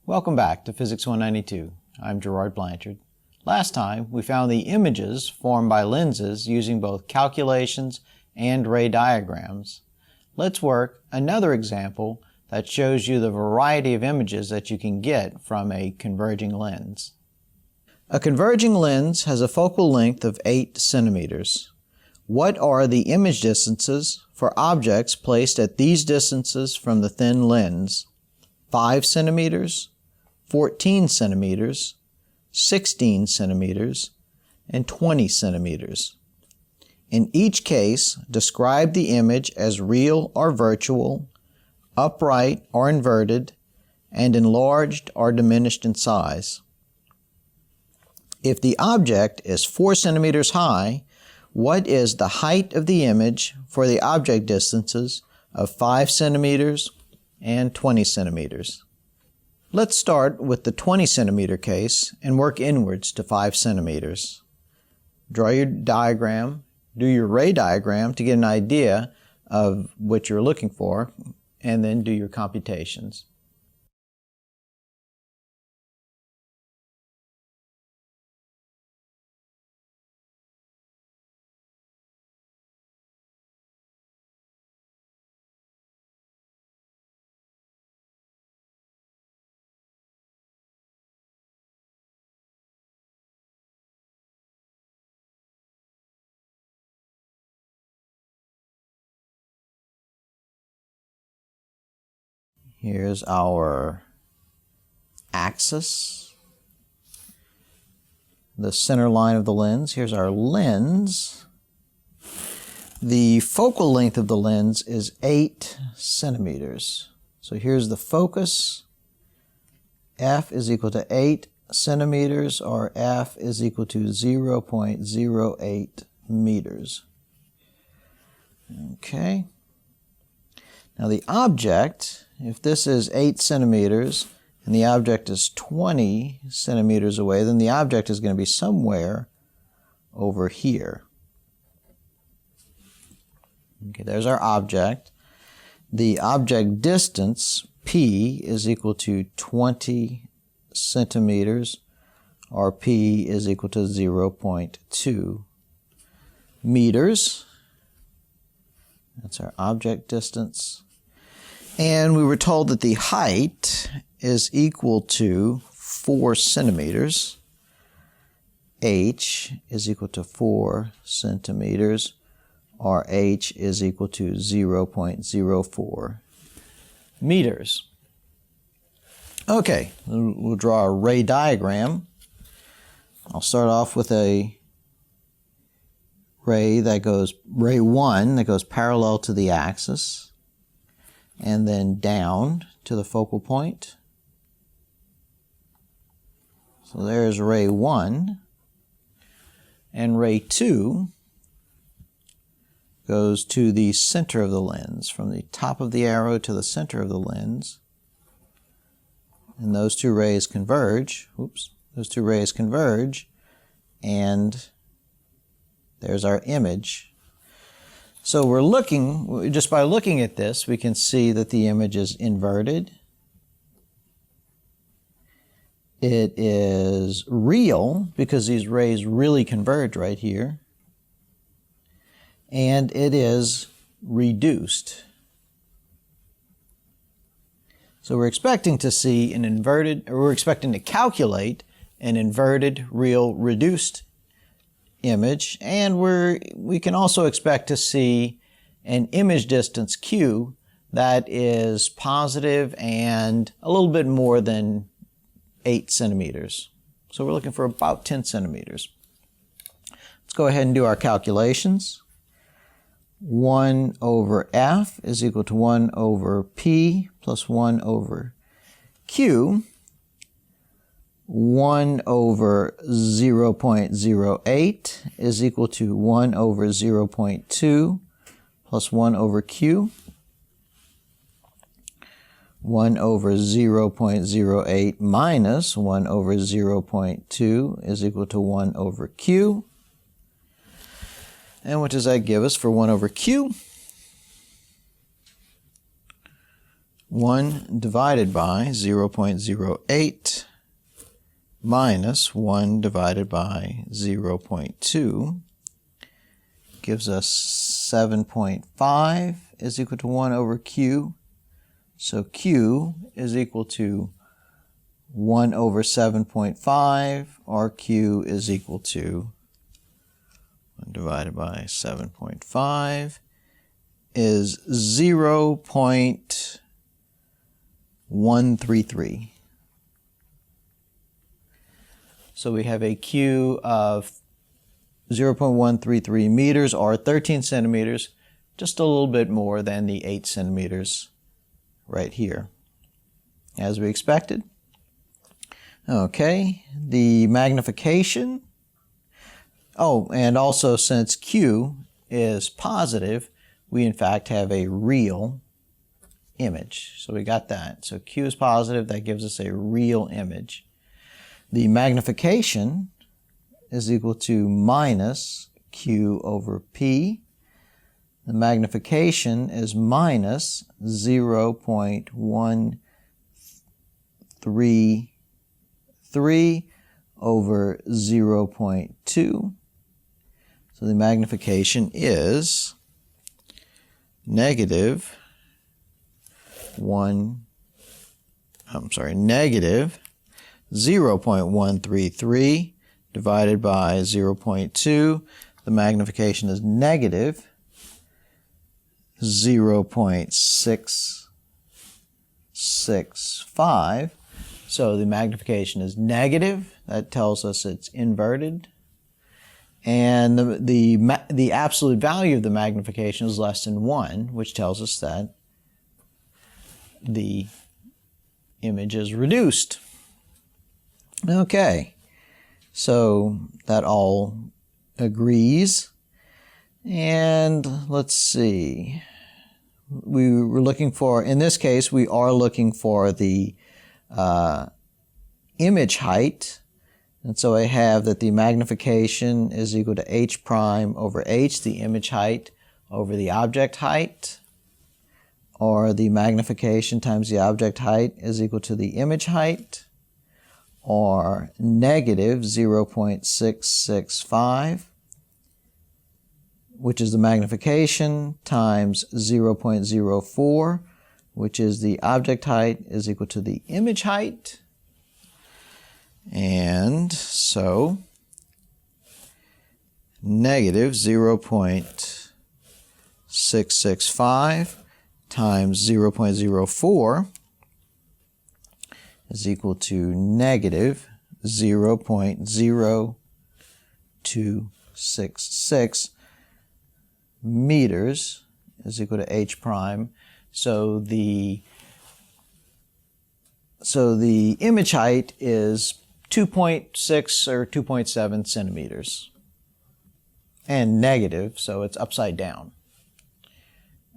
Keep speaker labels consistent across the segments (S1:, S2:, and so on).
S1: Welcome back to Physics 192. I'm Gerard Blanchard. Last time we found the images formed by lenses using both calculations and ray diagrams. Let's work another example that shows you the variety of images that you can get from a converging lens. A converging lens has a focal length of 8 centimeters. What are the image distances for objects placed at these distances from the thin lens? 5 centimeters, 14 centimeters, 16 centimeters, and 20 centimeters. In each case, describe the image as real or virtual, upright or inverted, and enlarged or diminished in size. If the object is 4 centimeters high, what is the height of the image for the object distances of 5 centimeters and 20 centimeters? Let's start with the 20 centimeter case and work inwards to 5 centimeters. Draw your diagram, do your ray diagram to get an idea of what you're looking for, and then do your computations. Here's our axis, the center line of the lens. Here's our lens. The focal length of the lens is 8 centimeters. So here's the focus. F is equal to 8 centimeters, or F is equal to 0.08 meters. Okay. Now the object, if this is 8 centimeters and the object is 20 centimeters away, then the object is going to be somewhere over here. Okay, there's our object. The object distance, P, is equal to 20 centimeters, or P is equal to 0.2 meters. That's our object distance. And we were told that the height is equal to 4 centimeters. H is equal to 4 centimeters, or H is equal to 0.04 meters. Okay, we'll draw a ray diagram. I'll start off with a ray 1 that goes parallel to the axis, and then down to the focal point. So there's ray 1, and ray 2 goes to the center of the lens, from the top of the arrow to the center of the lens, and those two rays converge. Those two rays converge, and there's our image. So we're looking, just by looking at this, we can see that the image is inverted. It is real because these rays really converge right here. And it is reduced. So we're expecting to see an inverted, or we're expecting to calculate an inverted, real, reduced image, and we can also expect to see an image distance Q that is positive and a little bit more than 8 centimeters. So we're looking for about 10 centimeters. Let's go ahead and do our calculations. 1 over F is equal to 1 over P plus 1 over Q. 1 over 0.08 is equal to 1 over 0.2 plus 1 over Q. 1 over 0.08 minus 1 over 0.2 is equal to 1 over Q. And what does that give us for 1 over Q? 1 divided by 0.08 minus 1 divided by 0.2 gives us 7.5 is equal to 1 over Q. So Q is equal to 1 over 7.5, or Q is equal to 1 divided by 7.5 is 0.133. So we have a Q of 0.133 meters, or 13 centimeters, just a little bit more than the 8 centimeters right here, as we expected. Okay, the magnification. Oh, and also since Q is positive, we in fact have a real image. So we got that. So Q is positive, that gives us a real image. The magnification is equal to minus Q over P. The magnification is minus 0.133 over 0.2. So the magnification is negative 0.133 divided by 0.2. The magnification is negative 0.665. So the magnification is negative. That tells us it's inverted. And the absolute value of the magnification is less than 1, which tells us that the image is reduced. Okay, so that all agrees. And let's see. We were looking for, in this case, we are looking for the image height. And so I have that the magnification is equal to h prime over h, the image height, over the object height. Or the magnification times the object height is equal to the image height. Or negative 0.665, which is the magnification, times 0.04, which is the object height, is equal to the image height. And so negative 0.665 times 0.04 is equal to negative 0.0266 meters is equal to h prime. So the image height is 2.6 or 2.7 centimeters. And negative, so it's upside down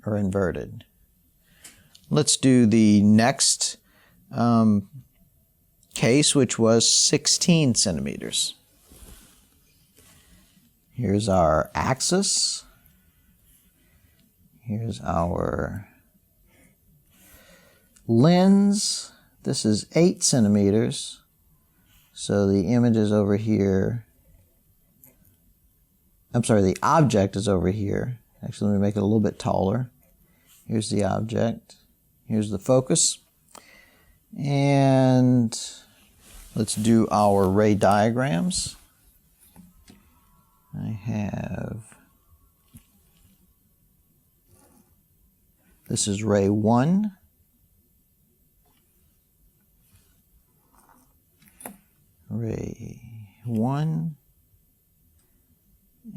S1: or inverted. Let's do the next case, which was 16 centimeters. Here's our axis. Here's our lens. This is 8 centimeters. So the image is over here. I'm sorry, the object is over here. Actually, let me make it a little bit taller. Here's the object. Here's the focus. And let's do our ray diagrams. I have, this is ray 1. Ray 1.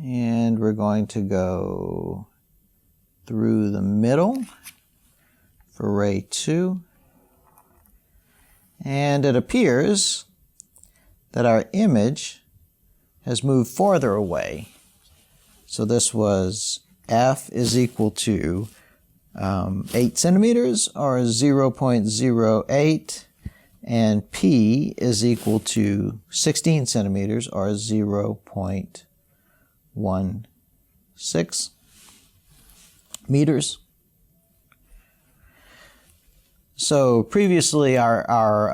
S1: And we're going to go through the middle for ray 2. And it appears that our image has moved farther away. So this was F is equal to 8 centimeters, or 0.08, and P is equal to 16 centimeters, or 0.16 meters. So previously our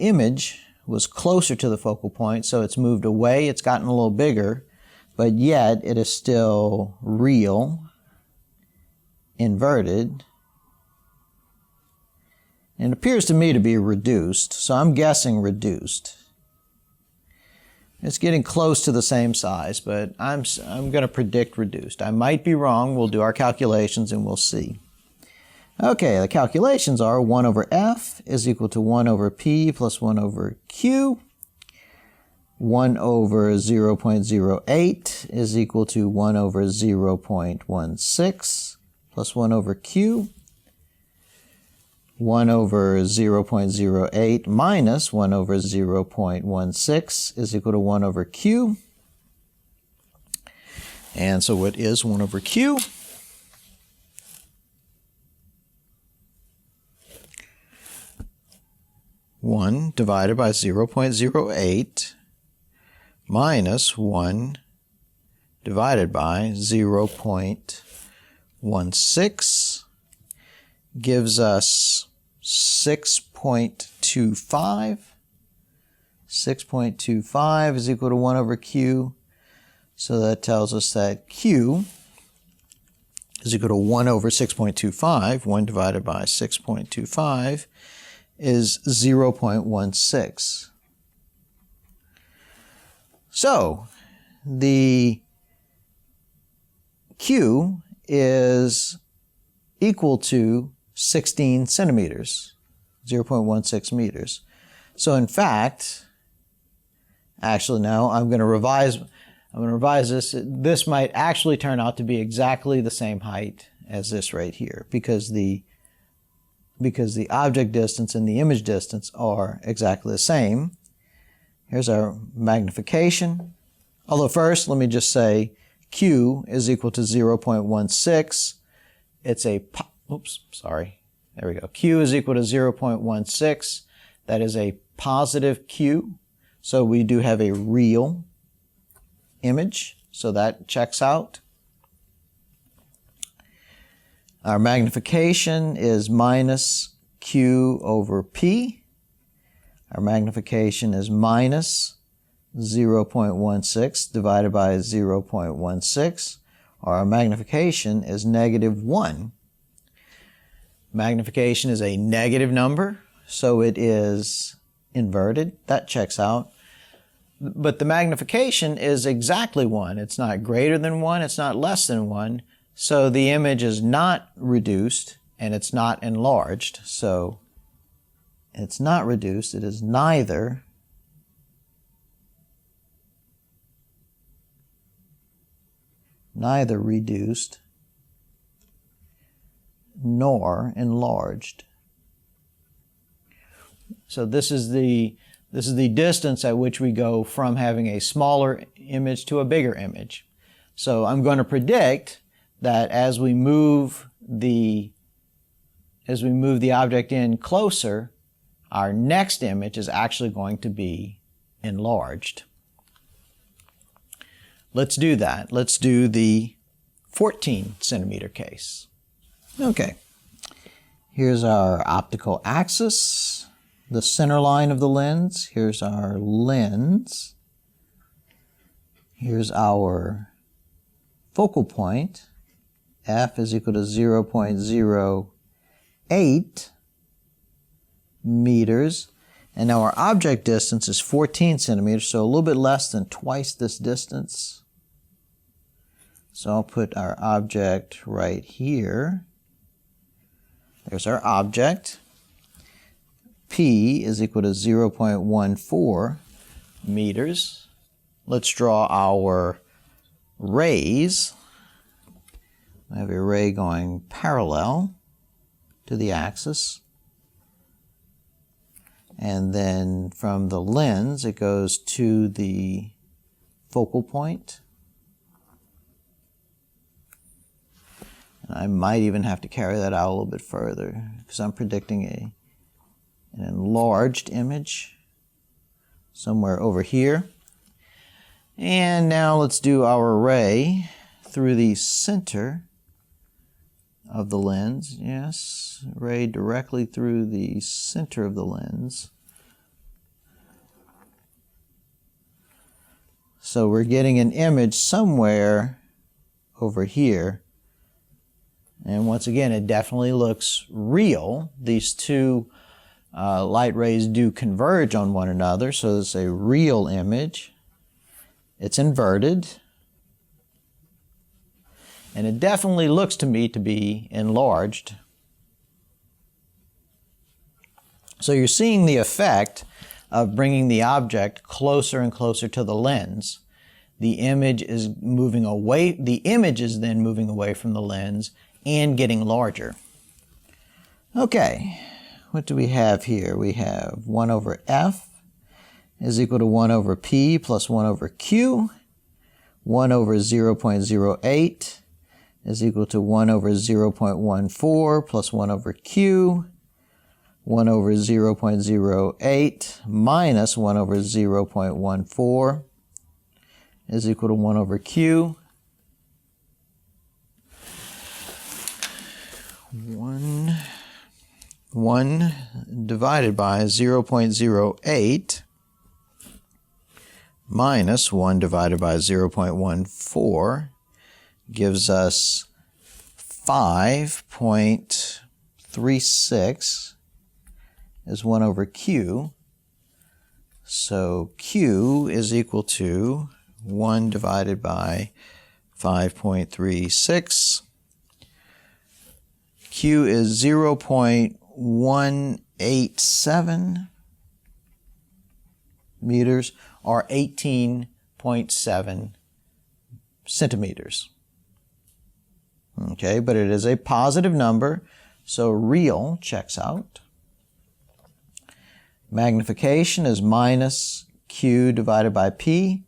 S1: image was closer to the focal point, so it's moved away, it's gotten a little bigger, but yet it is still real, inverted, and it appears to me to be reduced, so I'm guessing reduced. It's getting close to the same size, but I'm going to predict reduced. I might be wrong. We'll do our calculations and we'll see. Okay, the calculations are 1 over f is equal to 1 over p plus 1 over q. 1 over 0.08 is equal to 1 over 0.16 plus 1 over q. 1 over 0.08 minus 1 over 0.16 is equal to 1 over q. And so what is 1 over q? One divided by 0.08 minus 1 divided by 0.16 gives us 6.25. 6.25 is equal to 1 over q. So that tells us that q is equal to 1 over 6.25. 1 divided by 6.25 is 0.16. So the q is equal to 16 centimeters, 0.16 meters. So in fact, actually now I'm going to revise this. This might actually turn out to be exactly the same height as this right here, because the object distance and the image distance are exactly the same. Here's our magnification. Although first, let me just say q is equal to 0.16. It's a, oops, sorry. There we go. Q is equal to 0.16. That is a positive q. So we do have a real image. So that checks out. Our magnification is minus q over p. Our magnification is minus 0.16 divided by 0.16. Our magnification is negative 1. Magnification is a negative number, so it is inverted. That checks out. But the magnification is exactly 1. It's not greater than 1. It's not less than 1. So the image is not reduced and it's not enlarged. So it's not reduced. It is neither reduced nor enlarged. So this is the distance at which we go from having a smaller image to a bigger image. So I'm going to predict that as we move the object in closer, our next image is actually going to be enlarged. Let's do that. Let's do the 14 centimeter case. Okay. Here's our optical axis, the center line of the lens. Here's our lens. Here's our focal point. F is equal to 0.08 meters. And now our object distance is 14 centimeters, so a little bit less than twice this distance. So I'll put our object right here. There's our object. P is equal to 0.14 meters. Let's draw our rays. I have a ray going parallel to the axis. And then from the lens, it goes to the focal point. And I might even have to carry that out a little bit further because I'm predicting an enlarged image somewhere over here. And now let's do our ray through the center of the lens. Yes, ray directly through the center of the lens. So we're getting an image somewhere over here. And once again, it definitely looks real. These two light rays do converge on one another, so it's a real image. It's inverted. And it definitely looks to me to be enlarged. So you're seeing the effect of bringing the object closer and closer to the lens. The image is moving away, the image is then moving away from the lens and getting larger. Okay, what do we have here? We have 1 over f is equal to 1 over p plus 1 over q. 1 over 0.08 is equal to 1 over 0.14 plus 1 over q. 1 over 0.08 minus 1 over 0.14 is equal to 1 over q. 1 divided by 0.08 minus 1 divided by 0.14 gives us 5.36 is 1 over q. So q is equal to 1 divided by 5.36. Q is 0.187 meters, or 18.7 centimeters. Okay, but it is a positive number, so real checks out. Magnification is minus Q divided by P.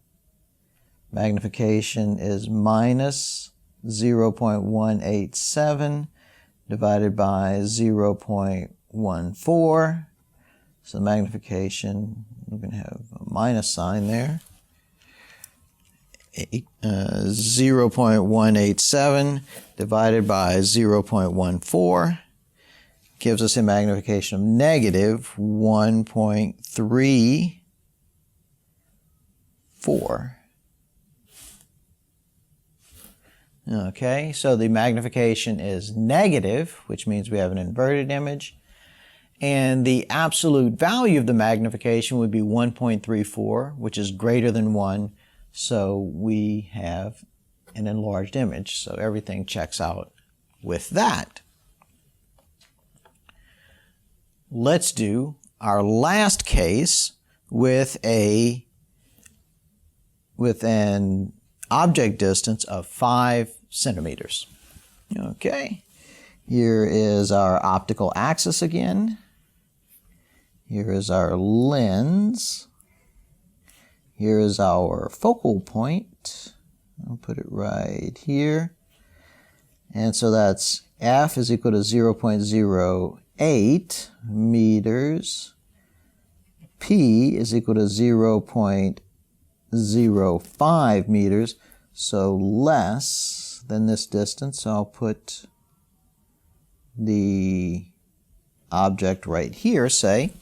S1: Magnification is minus 0.187 divided by 0.14. So magnification, we're going to have a minus sign there. 0.187 divided by 0.14 gives us a magnification of negative 1.34. Okay, so the magnification is negative, which means we have an inverted image. And the absolute value of the magnification would be 1.34, which is greater than 1. So we have an enlarged image. So everything checks out with that. Let's do our last case with an object distance of 5 centimeters. Okay, here is our optical axis again. Here is our lens. Here is our focal point. I'll put it right here. And so that's F is equal to 0.08 meters. P is equal to 0.05 meters, so less than this distance. So I'll put the object right here, say.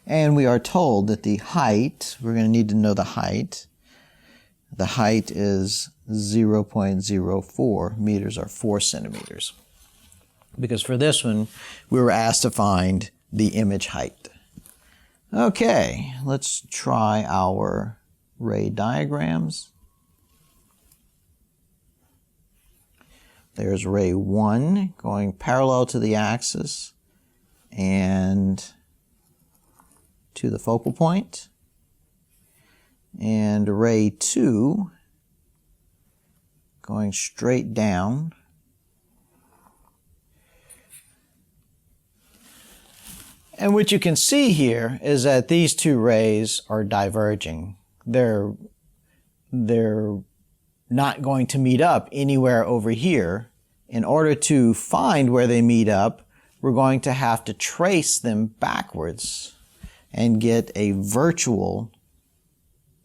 S1: And we are told that the height, we're going to need to know the height. The height is 0.04 meters, or 4 centimeters. Because for this one, we were asked to find the image height. Okay, let's try our ray diagrams. There's ray 1 going parallel to the axis and to the focal point, and ray 2 going straight down. And what you can see here is that these two rays are diverging. They're not going to meet up anywhere over here. In order to find where they meet up, we're going to have to trace them backwards and get a virtual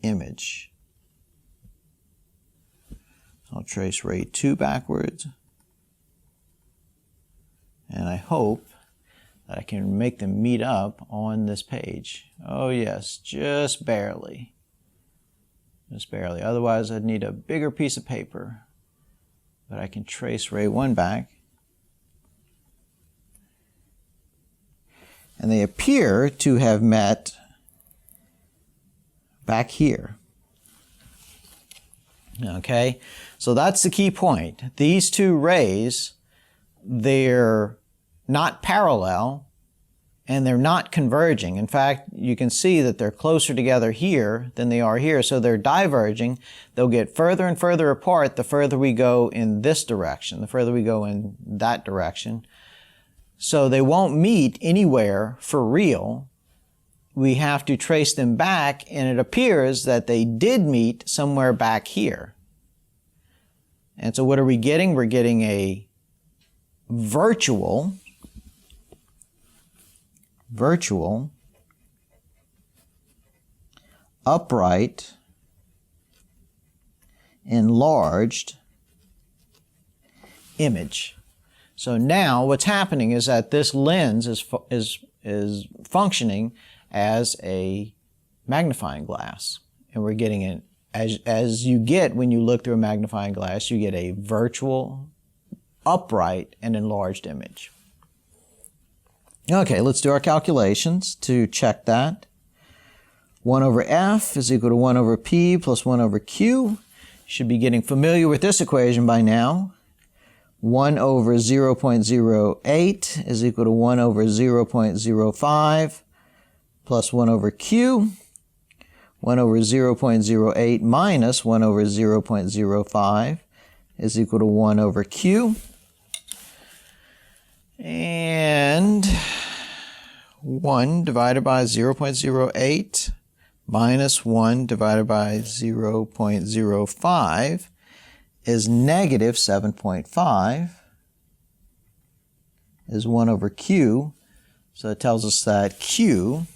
S1: image. So I'll trace ray 2 backwards. And I hope that I can make them meet up on this page. Oh yes, just barely. Just barely. Otherwise I'd need a bigger piece of paper. But I can trace ray 1 back. And they appear to have met back here. Okay, so that's the key point. These two rays, they're not parallel and they're not converging. In fact, you can see that they're closer together here than they are here, so they're diverging. They'll get further and further apart the further we go in this direction, the further we go in that direction. So they won't meet anywhere for real. We have to trace them back, and it appears that they did meet somewhere back here. And so what are we getting? We're getting a virtual upright enlarged image. So now what's happening is that this lens is functioning as a magnifying glass, and we're getting it as you get when you look through a magnifying glass, you get a virtual upright and enlarged image. Okay, let's do our calculations to check that. 1 over F is equal to 1 over P plus 1 over Q. You should be getting familiar with this equation by now. 1 over 0.08 is equal to 1 over 0.05 plus 1 over Q. 1 over 0.08 minus 1 over 0.05 is equal to 1 over Q. And 1 divided by 0.08 minus 1 divided by 0.05 is negative 7.5 is 1 over Q. So it tells us that Q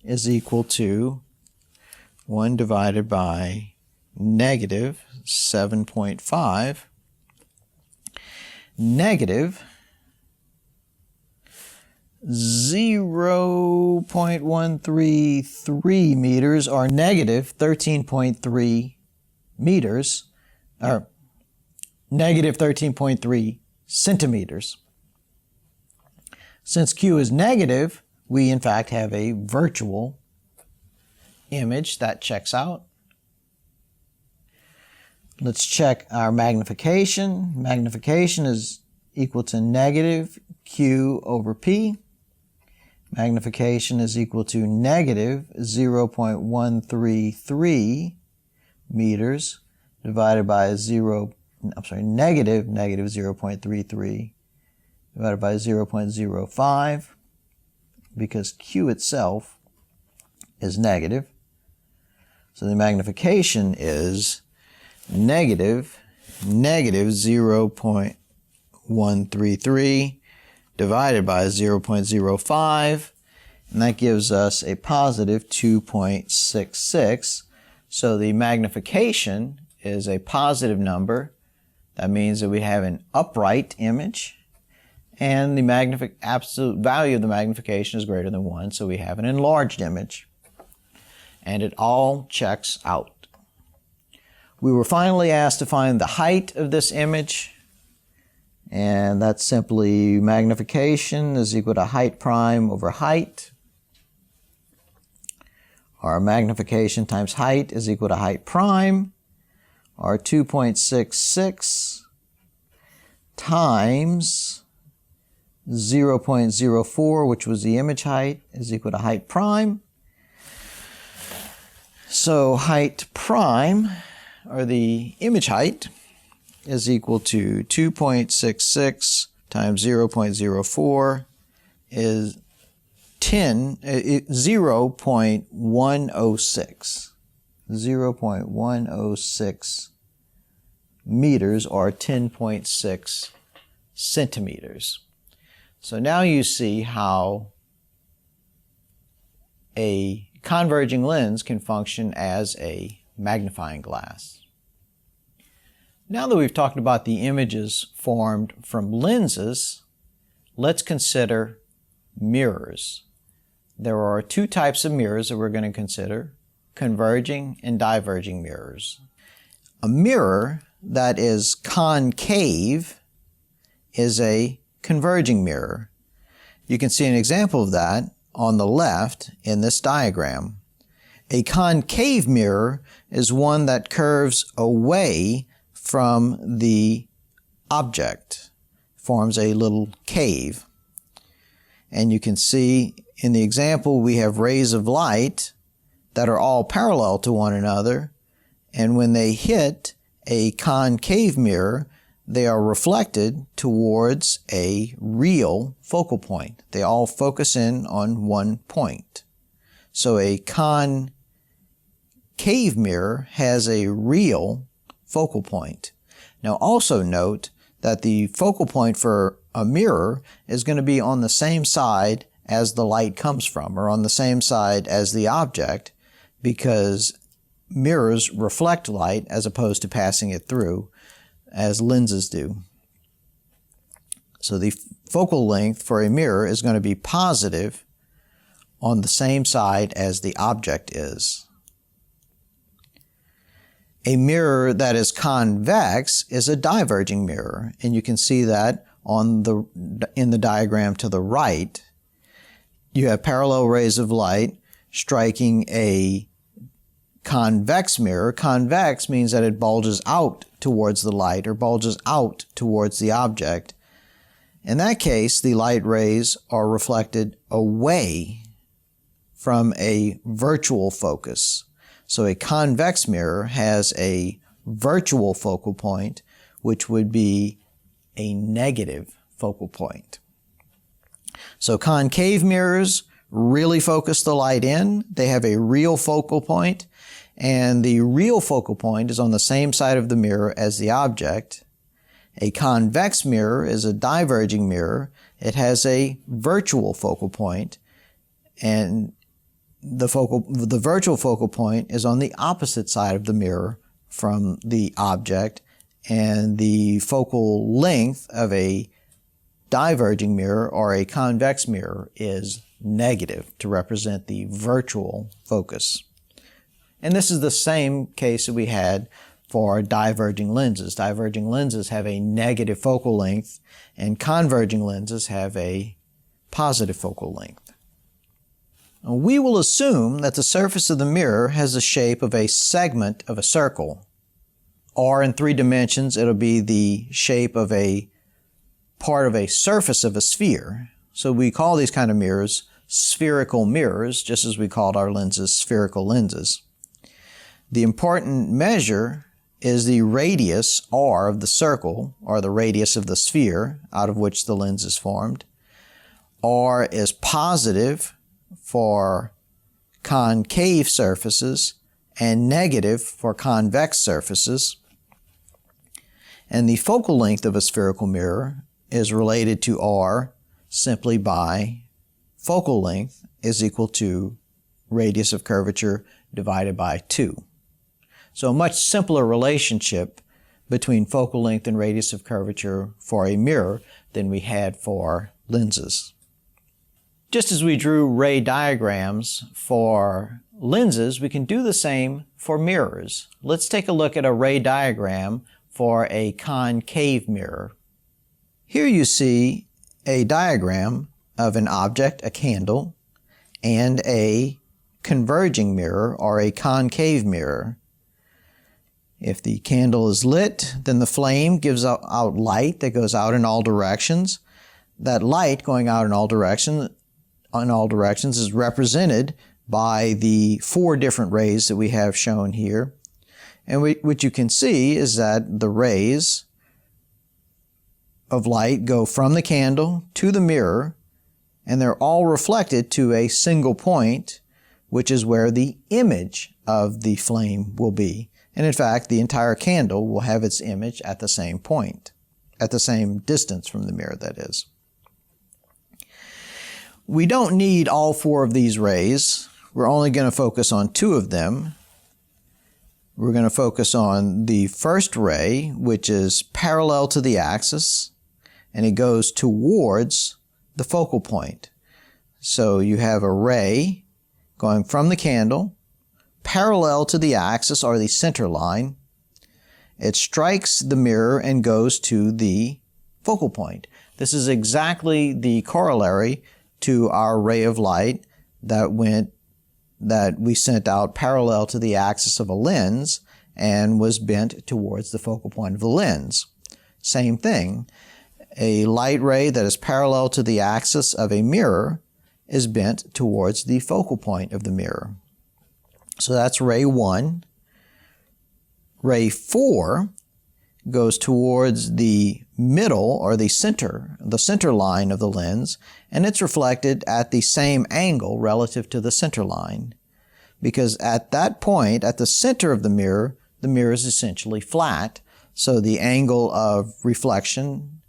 S1: is equal to 1 divided by negative 7.5 negative 0.133 meters, or negative 13.3 meters, or negative 13.3 centimeters. Since Q is negative, we in fact have a virtual image that checks out. Let's check our magnification. Magnification is equal to negative Q over P. Magnification is equal to negative 0.133 meters divided by negative 0.33 divided by 0.05, because Q itself is negative. So the magnification is negative 0.133 divided by 0.05, and that gives us a positive 2.66. So the magnification is a positive number. That means that we have an upright image, and the absolute value of the magnification is greater than 1, so we have an enlarged image. And it all checks out. We were finally asked to find the height of this image, and that's simply magnification is equal to height prime over height. Our magnification times height is equal to height prime. Our 2.66 times 0.04, which was the image height, is equal to height prime. So height prime, or the image height, is equal to 2.66 times 0.04 is 0.106. 0.106 meters, or 10.6 centimeters. So now you see how a converging lens can function as a magnifying glass. Now that we've talked about the images formed from lenses, let's consider mirrors. There are two types of mirrors that we're going to consider: converging and diverging mirrors. A mirror that is concave is a converging mirror. You can see an example of that on the left in this diagram. A concave mirror is one that curves away from the object, forms a little cave. And you can see in the example we have rays of light that are all parallel to one another, and when they hit a concave mirror, they are reflected towards a real focal point. They all focus in on one point. So a concave mirror has a real focal point. Now also note that the focal point for a mirror is going to be on the same side as the light comes from, or on the same side as the object, because mirrors reflect light as opposed to passing it through, as lenses do. So the focal length for a mirror is going to be positive on the same side as the object is. A mirror that is convex is a diverging mirror, and you can see that in the diagram to the right. You have parallel rays of light striking a convex mirror. Convex means that it bulges out towards the light, or bulges out towards the object. In that case, the light rays are reflected away from a virtual focus. So a convex mirror has a virtual focal point, which would be a negative focal point. So concave mirrors really focus the light in. They have a real focal point, and the real focal point is on the same side of the mirror as the object. A convex mirror is a diverging mirror. It has a virtual focal point, and the virtual focal point is on the opposite side of the mirror from the object, and the focal length of a diverging mirror or a convex mirror is negative to represent the virtual focus. And this is the same case that we had for diverging lenses. Diverging lenses have a negative focal length, and converging lenses have a positive focal length. Now, we will assume that the surface of the mirror has the shape of a segment of a circle, or in 3 dimensions it'll be the shape of a part of a surface of a sphere. So we call these kind of mirrors spherical mirrors, just as we called our lenses spherical lenses. The important measure is the radius r of the circle, or the radius of the sphere out of which the lens is formed. R is positive for concave surfaces and negative for convex surfaces. And the focal length of a spherical mirror is related to r simply by focal length is equal to radius of curvature divided by 2. So a much simpler relationship between focal length and radius of curvature for a mirror than we had for lenses. Just as we drew ray diagrams for lenses, we can do the same for mirrors. Let's take a look at a ray diagram for a concave mirror. Here you see a diagram of an object, a candle, and a converging mirror or a concave mirror. If the candle is lit, then the flame gives out light that goes out in all directions. That light going out in all directions is represented by the 4 different rays that we have shown here. And what you can see is that the rays of light go from the candle to the mirror, and they're all reflected to a single point, which is where the image of the flame will be. And in fact, the entire candle will have its image at the same point, at the same distance from the mirror, that is. We don't need all 4 of these rays. We're only going to focus on 2 of them. We're going to focus on the first ray, which is parallel to the axis, and it goes towards the focal point. So you have a ray going from the candle, parallel to the axis or the center line. It strikes the mirror and goes to the focal point. This is exactly the corollary to our ray of light that we sent out parallel to the axis of a lens and was bent towards the focal point of the lens. Same thing. A light ray that is parallel to the axis of a mirror is bent towards the focal point of the mirror. So that's ray 1. Ray 4 goes towards the middle or the center line of the lens, and it's reflected at the same angle relative to the center line. Because at that point, at the center of the mirror is essentially flat, so the angle of reflection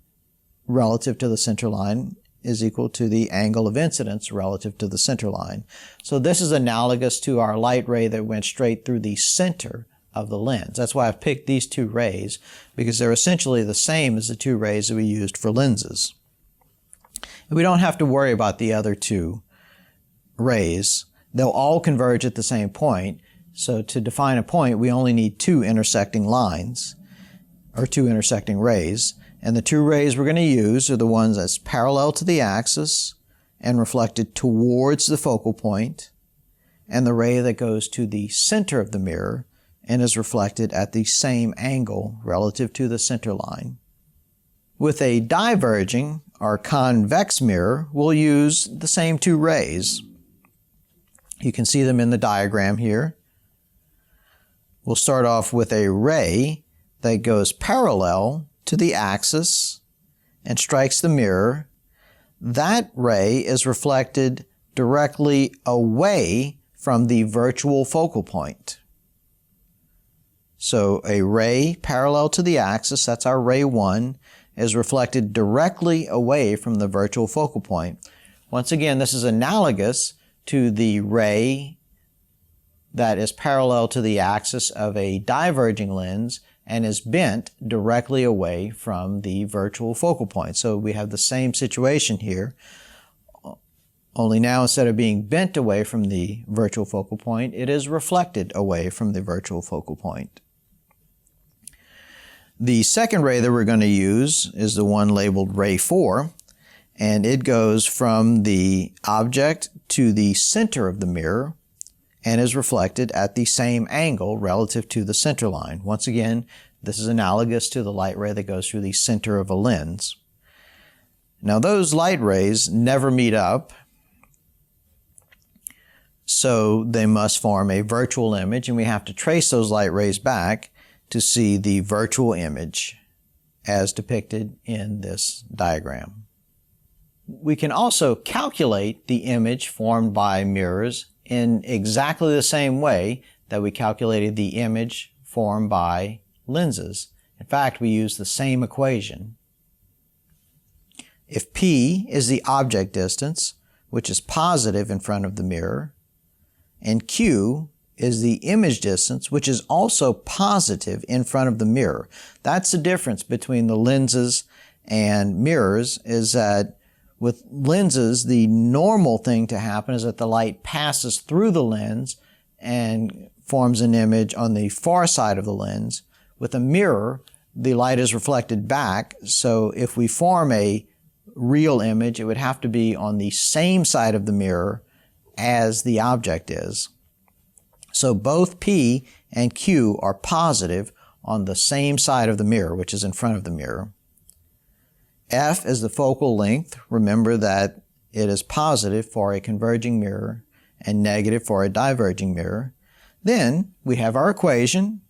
S1: relative to the center line is equal to the angle of incidence relative to the center line. So this is analogous to our light ray that went straight through the center of the lens. That's why I've picked these two rays, because they're essentially the same as the two rays that we used for lenses. And we don't have to worry about the other two rays. They'll all converge at the same point. So to define a point, we only need two intersecting lines, or two intersecting rays. And the two rays we're going to use are the ones that's parallel to the axis and reflected towards the focal point, and the ray that goes to the center of the mirror and is reflected at the same angle relative to the center line. With a diverging or convex mirror, we'll use the same two rays. You can see them in the diagram here. We'll start off with a ray that goes parallel to the axis and strikes the mirror. That ray is reflected directly away from the virtual focal point. So a ray parallel to the axis, that's our ray 1, is reflected directly away from the virtual focal point. Once again, this is analogous to the ray that is parallel to the axis of a diverging lens and is bent directly away from the virtual focal point. So we have the same situation here, only now instead of being bent away from the virtual focal point, it is reflected away from the virtual focal point. The second ray that we're going to use is the one labeled ray 4, and it goes from the object to the center of the mirror and is reflected at the same angle relative to the center line. Once again, this is analogous to the light ray that goes through the center of a lens. Now those light rays never meet up, so they must form a virtual image, and we have to trace those light rays back to see the virtual image as depicted in this diagram. We can also calculate the image formed by mirrors in exactly the same way that we calculated the image formed by lenses. In fact, we use the same equation. If P is the object distance, which is positive in front of the mirror, and Q is the image distance, which is also positive in front of the mirror. That's the difference between the lenses and mirrors, is that with lenses, the normal thing to happen is that the light passes through the lens and forms an image on the far side of the lens. With a mirror, the light is reflected back, so if we form a real image, it would have to be on the same side of the mirror as the object is. So both P and Q are positive on the same side of the mirror, which is in front of the mirror. F is the focal length. Remember that it is positive for a converging mirror and negative for a diverging mirror. Then we have our equation,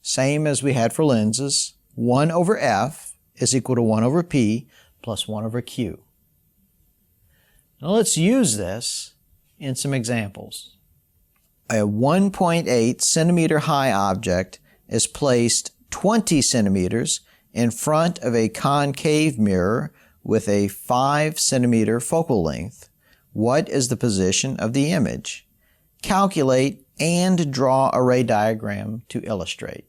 S1: same as we had for lenses. 1 over F is equal to 1 over P plus 1 over Q. Now let's use this in some examples. A 1.8 centimeter high object is placed 20 centimeters in front of a concave mirror with a 5 centimeter focal length. What is the position of the image? Calculate and draw a ray diagram to illustrate.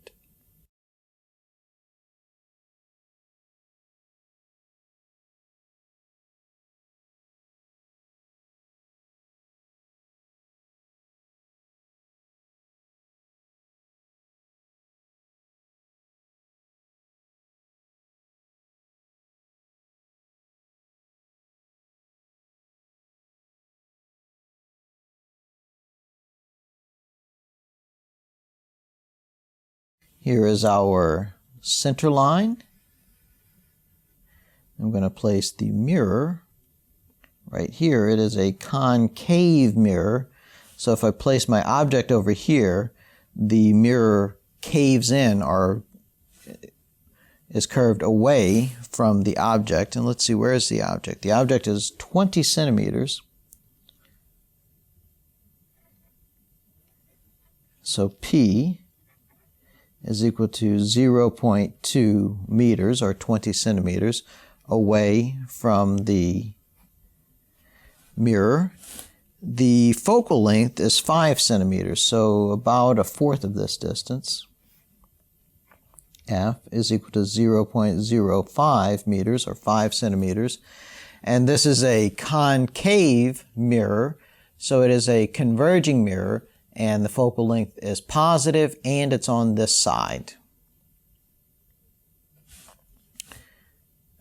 S1: Here is our center line. I'm going to place the mirror right here. It is a concave mirror. So if I place my object over here, the mirror caves in or is curved away from the object. And let's see, where is the object? The object is 20 centimeters. So P is equal to 0.2 meters or 20 centimeters away from the mirror. The focal length is 5 centimeters, so about a fourth of this distance. F is equal to 0.05 meters or 5 centimeters. And this is a concave mirror, so it is a converging mirror, and the focal length is positive and it's on this side.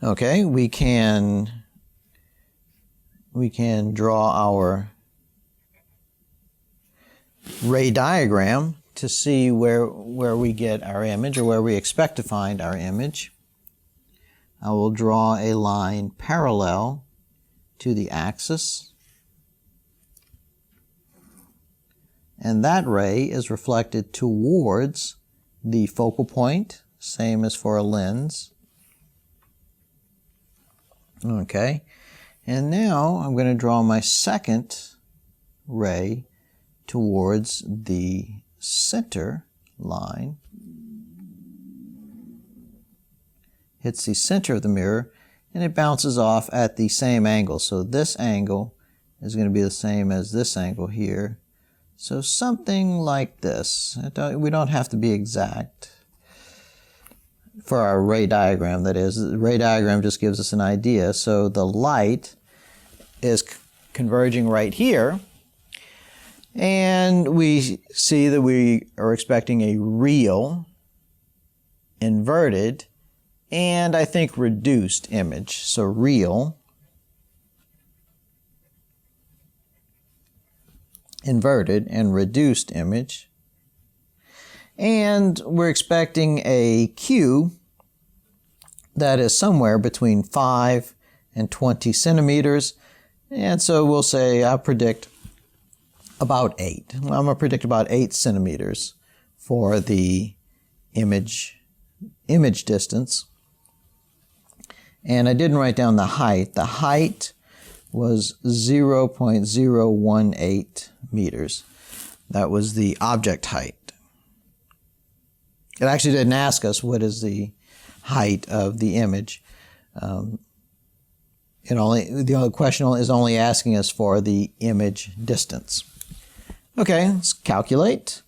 S1: Okay, we can draw our ray diagram to see where we get our image or where we expect to find our image. I will draw a line parallel to the axis. And that ray is reflected towards the focal point, same as for a lens. Okay, and now I'm going to draw my second ray towards the center line. Hits the center of the mirror, and it bounces off at the same angle. So this angle is going to be the same as this angle here. So something like this. We don't have to be exact for our ray diagram, that is. The ray diagram just gives us an idea. So the light is converging right here, and we see that we are expecting a real, inverted, and I think reduced image. So real, inverted, and reduced image. And we're expecting a Q that is somewhere between 5 and 20 centimeters. And so we'll say I predict about 8. I'm going to predict about 8 centimeters for the image distance. And I didn't write down the height. The height was 0.018 meters. That was the object height. It actually didn't ask us what is the height of the image. The only question is only asking us for the image distance. Okay, let's calculate.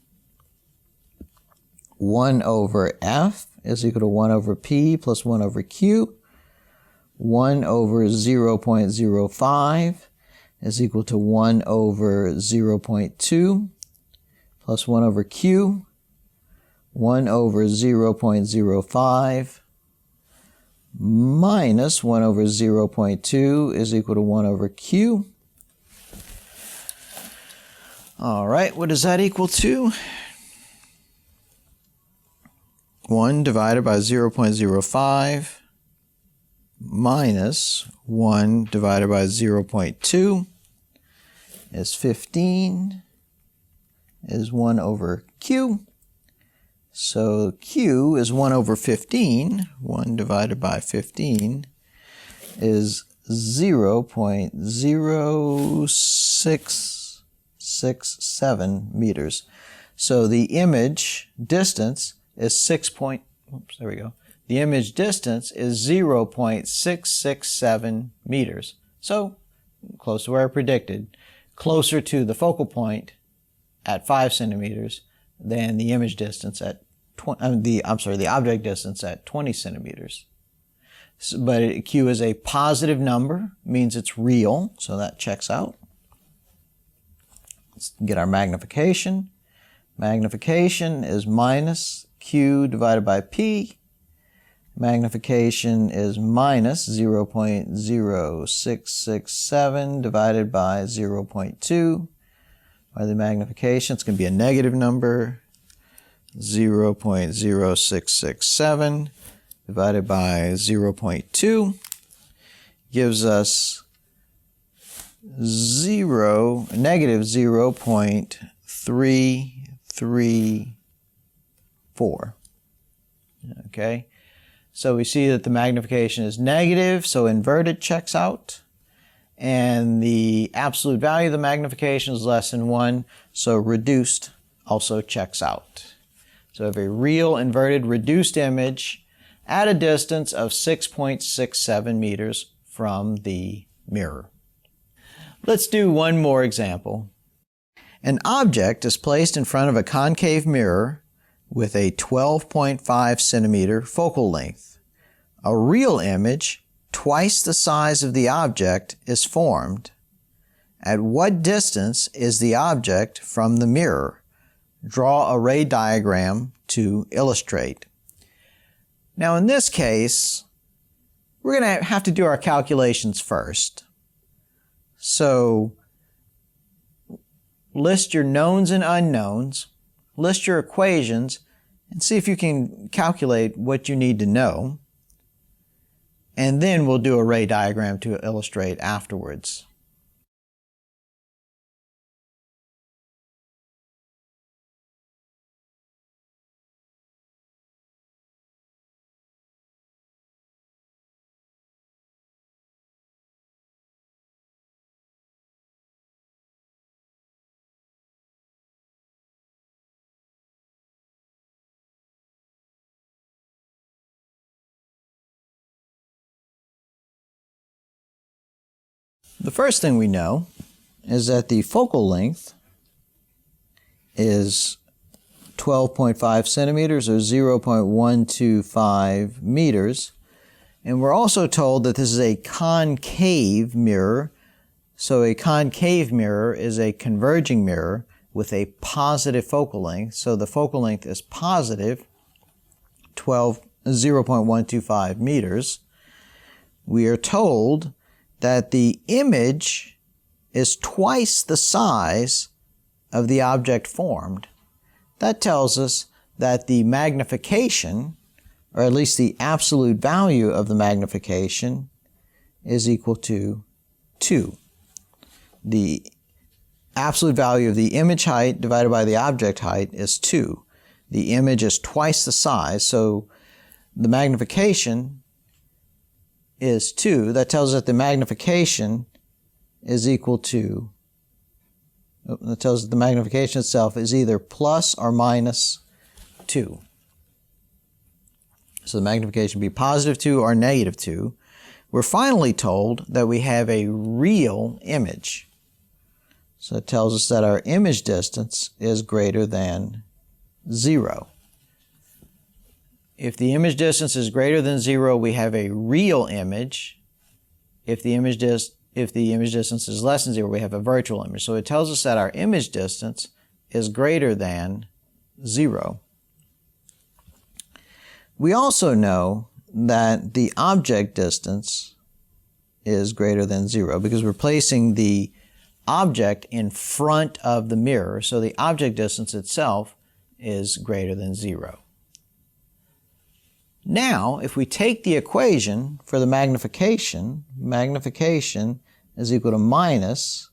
S1: 1 over F is equal to 1 over P plus 1 over Q. 1 over 0.05 is equal to 1 over 0.2 plus 1 over Q. 1 over 0.05 minus 1 over 0.2 is equal to 1 over Q. All right, what does that equal to? 1 divided by 0.05 minus 1 divided by 0.2 is 15, is 1 over Q. So Q is 1 over 15. 1 divided by 15 is 0.0667 meters. So the image distance is The image distance is 0.667 meters. So close to where I predicted, closer to the focal point at 5 centimeters than the image distance at the object distance at 20 centimeters. But Q is a positive number, means it's real, so that checks out. Let's get our magnification. Magnification is minus Q divided by P. Magnification is minus 0.0667 divided by 0.2. By the magnification, it's going to be a negative number. 0.0667 divided by 0.2 gives us negative 0.334. Okay, so we see that the magnification is negative, so inverted checks out. And the absolute value of the magnification is less than 1, so reduced also checks out. So we have a real inverted reduced image at a distance of 6.67 meters from the mirror. Let's do one more example. An object is placed in front of a concave mirror with a 12.5 centimeter focal length. A real image, twice the size of the object, is formed. At what distance is the object from the mirror? Draw a ray diagram to illustrate. Now in this case, we're going to have to do our calculations first. So list your knowns and unknowns, list your equations, and see if you can calculate what you need to know. And then we'll do a ray diagram to illustrate afterwards. The first thing we know is that the focal length is 12.5 centimeters or 0.125 meters. And we're also told that this is a concave mirror. So a concave mirror is a converging mirror with a positive focal length. So the focal length is positive 0.125 meters. We are told that the image is twice the size of the object formed. That tells us that the magnification, or at least the absolute value of the magnification, is equal to 2. The absolute value of the image height divided by the object height is 2. The image is twice the size, so the magnification is 2. That tells us that the magnification is equal to, that tells us that the magnification itself is either plus or minus 2. So the magnification would be positive 2 or negative 2. We're finally told that we have a real image. So it tells us that our image distance is greater than 0. If the image distance is greater than 0, we have a real image. If the image distance is less than 0, we have a virtual image. So it tells us that our image distance is greater than 0. We also know that the object distance is greater than 0 because we're placing the object in front of the mirror. So the object distance itself is greater than 0. Now, if we take the equation for the magnification, magnification is equal to minus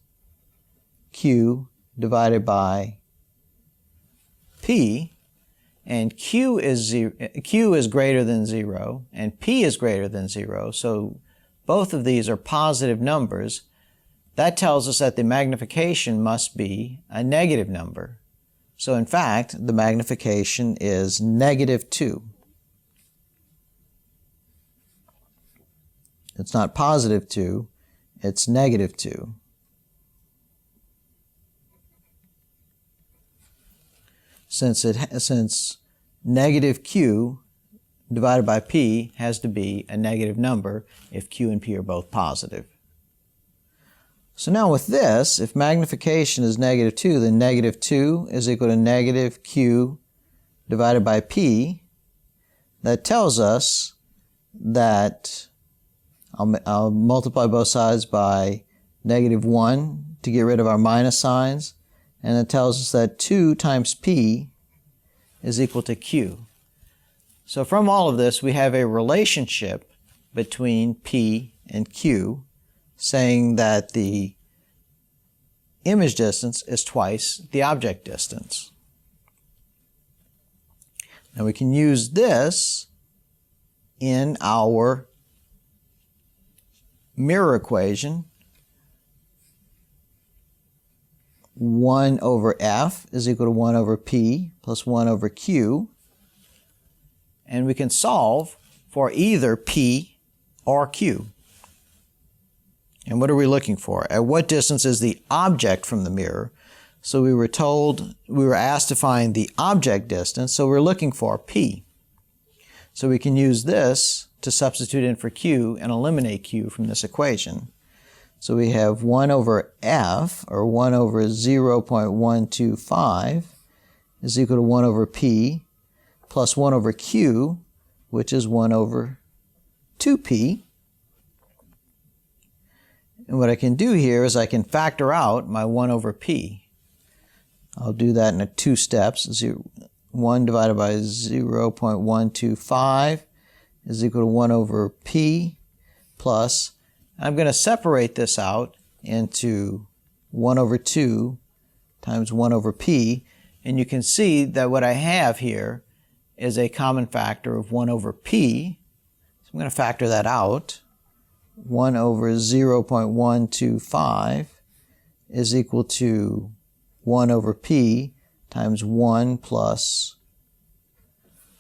S1: Q divided by P, and Q is greater than 0, and P is greater than 0, so both of these are positive numbers. That tells us that the magnification must be a negative number. So in fact, the magnification is negative 2. It's not positive 2, it's negative 2. since negative q divided by p has to be a negative number if q and p are both positive. So now with this, if magnification is negative 2, then negative 2 is equal to negative q divided by p. That tells us that I'll multiply both sides by negative 1 to get rid of our minus signs, and it tells us that 2 times p is equal to q. So from all of this, we have a relationship between p and q, saying that the image distance is twice the object distance. Now we can use this in our mirror equation. 1 over f is equal to 1 over p plus 1 over q. And we can solve for either p or q. And what are we looking for? At what distance is the object from the mirror? So we were asked to find the object distance, so we're looking for p. So we can use this to substitute in for q and eliminate q from this equation. So we have 1 over f, or 1 over 0.125, is equal to 1 over p, plus 1 over q, which is 1 over 2p. And what I can do here is I can factor out my 1 over p. I'll do that in 2 steps. 1 divided by 0.125 is equal to 1 over p plus, I'm going to separate this out into 1 over 2 times 1 over p, and you can see that what I have here is a common factor of 1 over p. So I'm going to factor that out. 1 over 0.125 is equal to 1 over p times 1 plus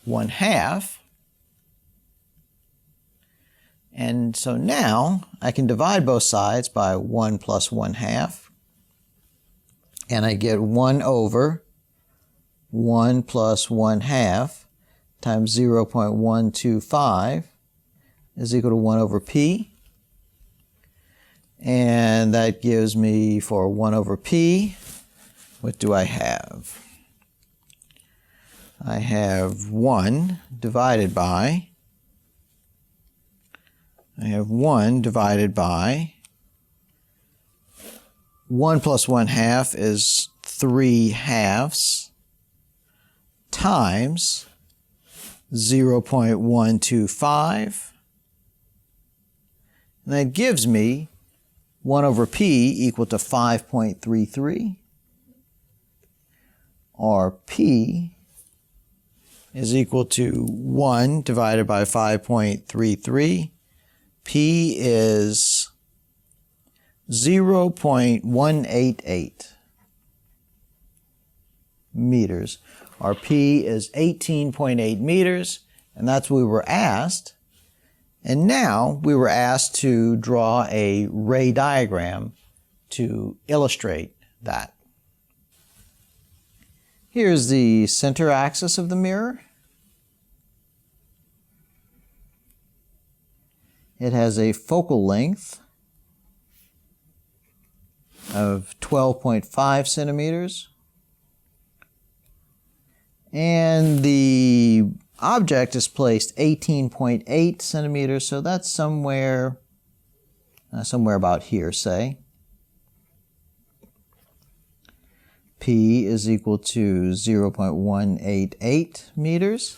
S1: 1/2. And so now I can divide both sides by 1 plus 1/2. And I get 1 over 1 plus 1/2 times 0.125 is equal to 1 over p. And that gives me, for 1 over p, what do I have? I have 1 divided by 1 plus 1/2 is 3/2 times 0.125. And that gives me 1 over p equal to 5.33, or p is equal to 1 divided by 5.33. P is 0.188 meters, or P is 18.8 meters, and that's what we were asked. And now we were asked to draw a ray diagram to illustrate that. Here's the center axis of the mirror. It has a focal length of 12.5 centimeters. And the object is placed 18.8 centimeters, so that's somewhere about here, say. P is equal to 0.188 meters.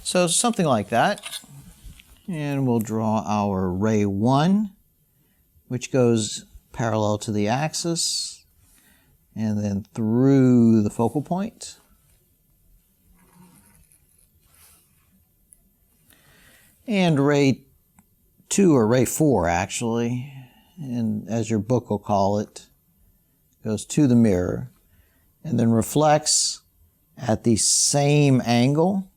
S1: So something like that. And we'll draw our ray 1, which goes parallel to the axis, and then through the focal point. And ray 2, or ray 4 actually, and as your book will call it, goes to the mirror, and then reflects at the same angle,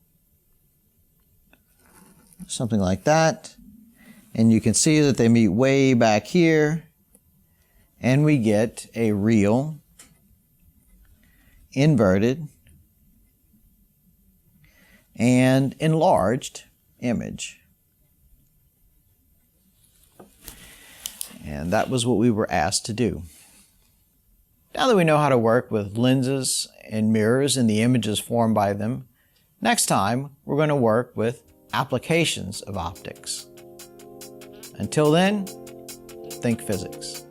S1: something like that. And you can see that they meet way back here, and we get a real inverted and enlarged image. And that was what we were asked to do. Now that we know how to work with lenses and mirrors and the images formed by them, next time we're going to work with applications of optics. Until then, think physics.